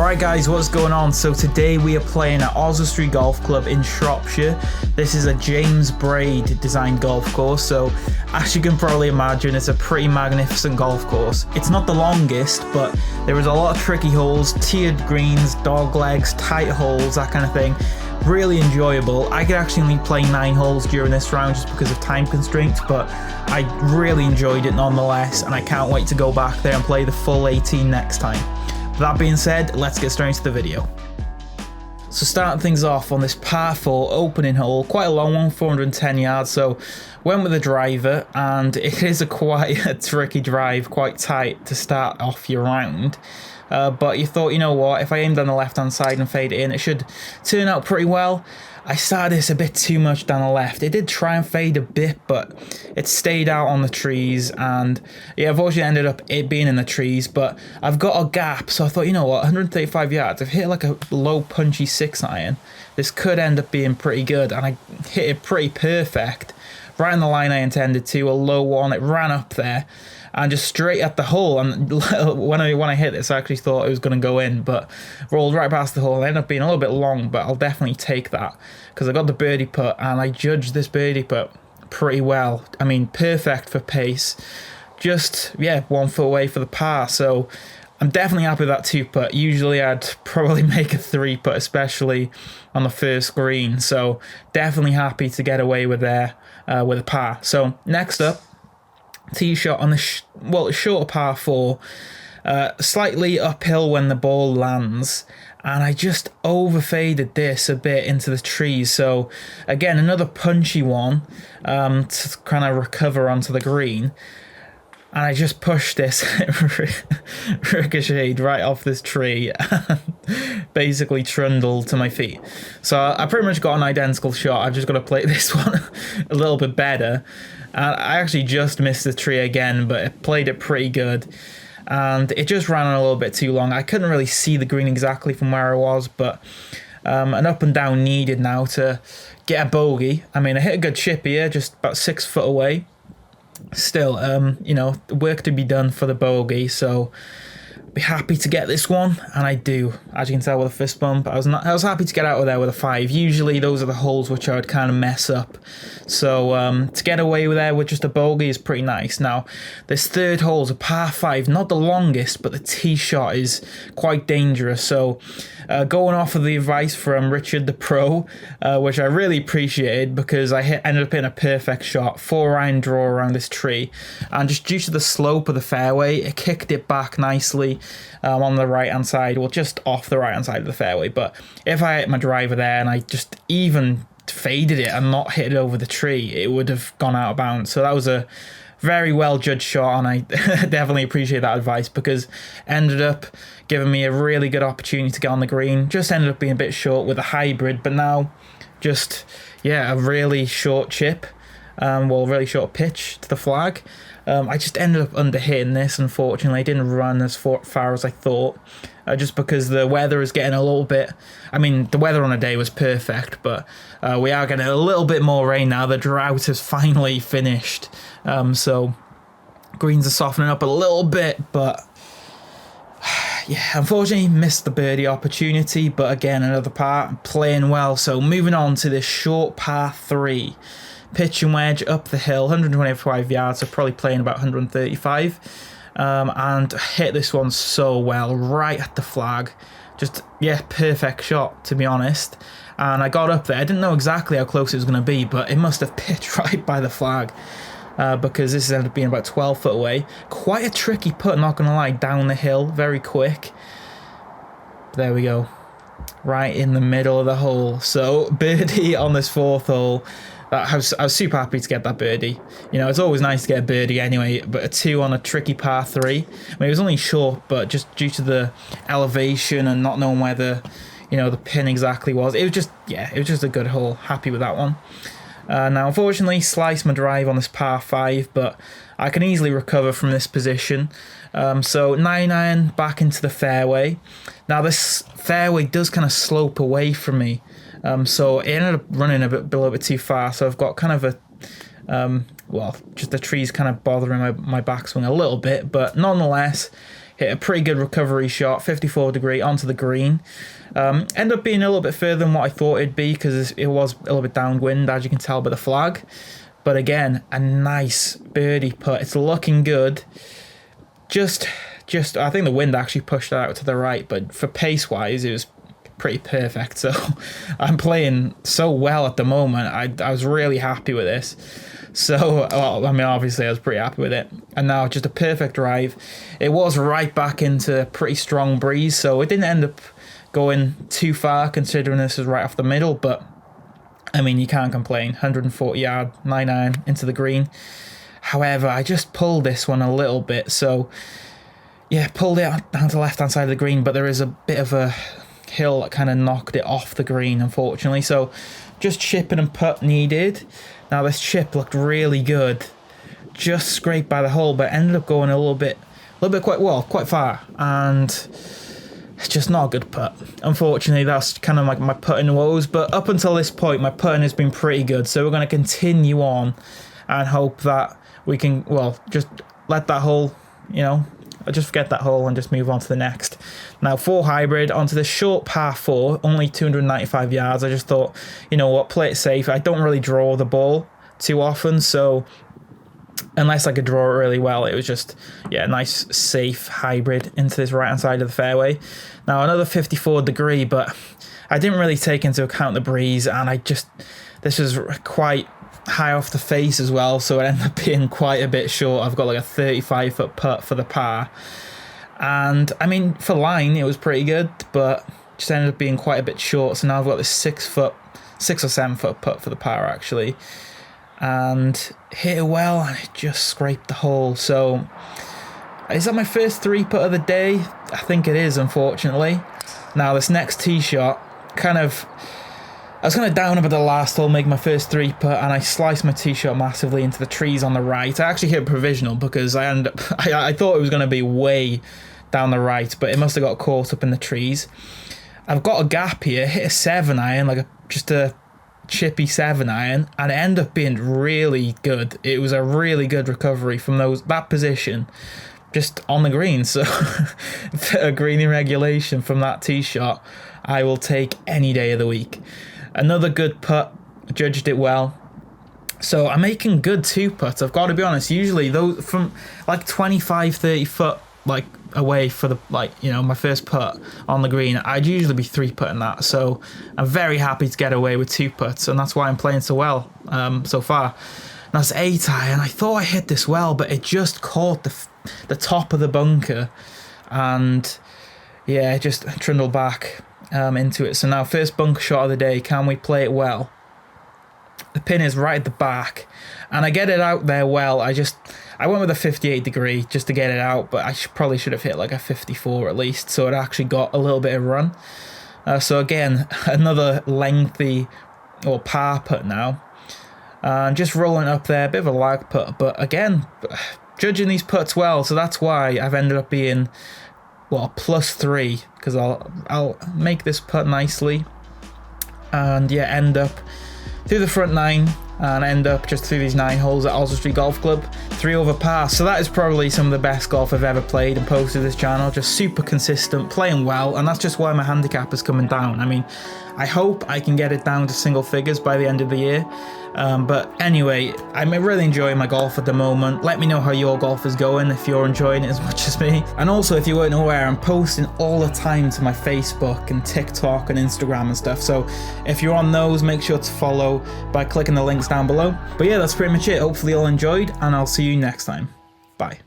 Alright guys, what's going on? So today we are playing at Oswestry Golf Club in Shropshire. This is a James Braid designed golf course, so as you can probably imagine, it's a pretty magnificent golf course. It's not the longest, but there is a lot of tricky holes, tiered greens, dog legs, tight holes, that kind of thing. Really enjoyable. I could actually only play 9 holes during this round just because of time constraints, but I really enjoyed it nonetheless, and I can't wait to go back there and play the full 18 next time. That being said, let's get straight into the video. So starting things off on this par 4 opening hole, quite a long one, 410 yards, so went with a driver, and it is quite a tricky drive, quite tight to start off your round. But you thought, you know what, if I aimed on the left hand side and fade it in, it should turn out pretty well. I started this a bit too much down the left. It did try and fade a bit, but it stayed out on the trees, and yeah, unfortunately ended up it being in the trees, but I've got a gap, so I thought, you know what, 135 yards, I've hit like a low punchy 6-iron. This could end up being pretty good, and I hit it pretty perfect. Right on the line I intended to, a low one, it ran up there, and just straight at the hole. And when I hit this, I actually thought it was going to go in, but rolled right past the hole. It ended up being a little bit long, but I'll definitely take that because I got the birdie putt, and I judged this birdie putt pretty well. I mean, perfect for pace. Just, yeah, 1 foot away for the par. So I'm definitely happy with that 2 putt. Usually I'd probably make a 3 putt, especially on the first green. So definitely happy to get away with there with a par. So next up, tee shot on the shorter par 4, slightly uphill when the ball lands, and I just overfaded this a bit into the trees. So again, another punchy one to kind of recover onto the green, and I just pushed this ricocheted right off this tree and basically trundled to my feet. So I pretty much got an identical shot. I've just got to play this one a little bit better. And I actually just missed the tree again, but it played it pretty good. And it just ran on a little bit too long. I couldn't really see the green exactly from where I was, but an up and down needed now to get a bogey. I mean, I hit a good chip here, just about 6 foot away. Still, you know, work to be done for the bogey, so be happy to get this one, and I do, as you can tell with a fist bump. I was happy to get out of there with a 5. Usually those are the holes which I would kind of mess up, so to get away with there with just a bogey is pretty nice. Now this third hole is a par 5, not the longest, but the tee shot is quite dangerous. So going off of the advice from Richard the Pro, which I really appreciated, because I ended up hitting a perfect shot, 4-iron draw around this tree, and just due to the slope of the fairway, it kicked it back nicely on the right hand side, well, just off the right hand side of the fairway. But if I hit my driver there and I just even faded it and not hit it over the tree, it would have gone out of bounds. So that was a very well judged shot, and I definitely appreciate that advice, because ended up giving me a really good opportunity to get on the green. Just ended up being a bit short with a hybrid, but now just, yeah, a really short chip, really short pitch to the flag. I just ended up under hitting this, unfortunately. I didn't run as far as I thought, just because the weather is getting a little bit, I mean, the weather on the day was perfect, but we are getting a little bit more rain now. The drought has finally finished, so greens are softening up a little bit, but yeah, unfortunately missed the birdie opportunity, but again, another par, playing well. So moving on to this short par 3. Pitch and wedge up the hill, 125 yards, so probably playing about 135, and hit this one so well, right at the flag. Just, yeah, perfect shot, to be honest. And I got up there. I didn't know exactly how close it was going to be, but it must have pitched right by the flag, because this ended up being about 12 foot away. Quite a tricky putt, not going to lie, down the hill, very quick. There we go, right in the middle of the hole. So birdie on this 4th hole. I was super happy to get that birdie. You know, it's always nice to get a birdie anyway, but a 2 on a tricky par 3. I mean, it was only short, but just due to the elevation and not knowing where the, you know, the pin exactly was, it was just, yeah, it was just a good hole. Happy with that one. Now, unfortunately, sliced my drive on this par 5, but I can easily recover from this position. So 9-iron back into the fairway. Now, this fairway does kind of slope away from me. So it ended up running a little bit too far, so I've got kind of a, just the trees kind of bothering my backswing a little bit, but nonetheless, hit a pretty good recovery shot, 54 degree onto the green. Ended up being a little bit further than what I thought it'd be because it was a little bit downwind, as you can tell by the flag. But again, a nice birdie putt. It's looking good. Just I think the wind actually pushed it out to the right, but for pace-wise, it was pretty perfect. So I'm playing so well at the moment. I was really happy with this. So, well, I mean, obviously I was pretty happy with it. And now just a perfect drive. It was right back into a pretty strong breeze, so it didn't end up going too far considering this is right off the middle, but I mean, you can't complain. 140 yard, 9-iron into the green. However, I just pulled this one a little bit, so yeah, pulled it down to the left-hand side of the green, but there is a bit of a hill that kind of knocked it off the green, unfortunately, so just chipping and putt needed. Now this chip looked really good, just scraped by the hole, but ended up going a little bit quite far, and it's just not a good putt. Unfortunately, that's kind of like my putting woes, but up until this point, my putting has been pretty good, so we're going to continue on and hope that we can, well, just let that hole, you know, just forget that hole and just move on to the next. Now, 4 hybrid onto the short par 4, only 295 yards. I just thought, you know what, play it safe. I don't really draw the ball too often, so unless I could draw it really well, it was just, yeah, nice, safe hybrid into this right-hand side of the fairway. Now, another 54 degree, but I didn't really take into account the breeze, and this was quite high off the face as well, so it ended up being quite a bit short. I've got like a 35-foot putt for the par, and I mean, for line, it was pretty good, but just ended up being quite a bit short, so now I've got this 6 or 7-foot putt for the par, actually, and hit it well, and it just scraped the hole. So is that my first 3-putt of the day? I think it is, unfortunately. Now this next tee shot, I was kind of down about the last hole, make my first 3-putt, and I sliced my tee shot massively into the trees on the right. I actually hit a provisional because I thought it was going to be way down the right, but it must have got caught up in the trees. I've got a gap here, hit a 7-iron, like just a chippy 7-iron, and it ended up being really good. It was a really good recovery from that position, just on the green. So a green in regulation from that tee shot, I will take any day of the week. Another good putt, judged it well. So I'm making good 2-putts, I've got to be honest. Usually those from like 25, 30 foot like away for the, like, you know, my first putt on the green, I'd usually be 3-putting that. So I'm very happy to get away with 2-putts, and that's why I'm playing so well so far. Now it's 8-iron. I thought I hit this well, but it just caught the top of the bunker, and yeah, it just trundled back into it. So now, first bunker shot of the day. Can we play it well? The pin is right at the back, and I get it out there well. I went with a 58 degree just to get it out, but I probably should have hit like a 54 at least, so it actually got a little bit of run. So again, another lengthy or par putt now. Just rolling up there, a bit of a lag putt, but again, judging these putts well, so that's why I've ended up being, well, +3, because I'll make this putt nicely, and yeah, end up through the front 9, and end up just through these 9 holes at Oswestry Golf Club, 3 over par. So that is probably some of the best golf I've ever played and posted to this channel. Just super consistent, playing well, and that's just why my handicap is coming down. I mean, I hope I can get it down to single figures by the end of the year. But anyway, I'm really enjoying my golf at the moment. Let me know how your golf is going, if you're enjoying it as much as me. And also, if you weren't aware, I'm posting all the time to my Facebook and TikTok and Instagram and stuff. So if you're on those, make sure to follow by clicking the links down below. But yeah, that's pretty much it. Hopefully you all enjoyed, and I'll see you next time. Bye.